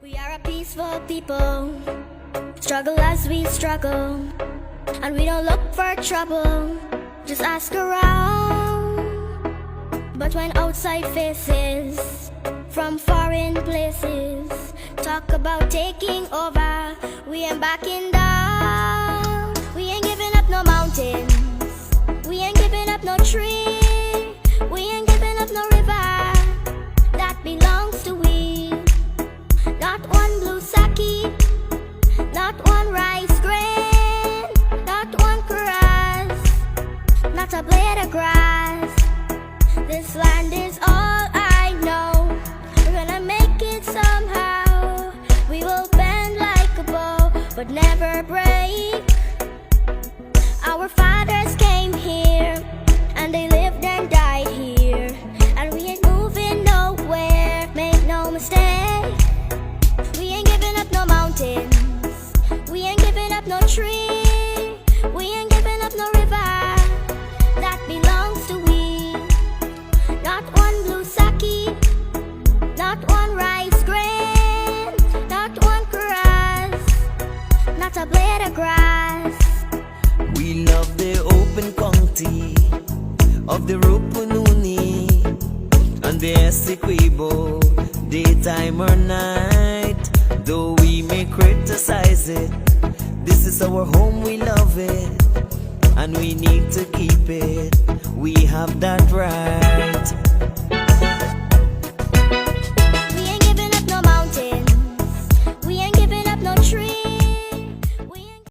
We are a peaceful people, struggle as we struggle, and we don't look for trouble, just ask around. But when outside faces from foreign places talk about taking over, we ain't backing down. We ain't giving up no mountains, we ain't giving up no tree, we ain't giving up no river that belongs to we. Not one blue sake, not one rice grain, not one grass, not a blade of grass. This land is all I know. We're gonna make it somehow. We will bend like a bow, but never break. Our fathers came here, and they lived and died here, and we ain't moving nowhere, make no mistake. We ain't giving up no mountains, we ain't giving up no tree, we ain't giving up no river that belongs to we. Not one blue sake, not one rice grain, not one grass, not a blade of grass. We love the open county of the Rupununi and the Essequibo, daytime or night. Though we may criticize it, this is our home, we love it, and we need to keep it. We have that right.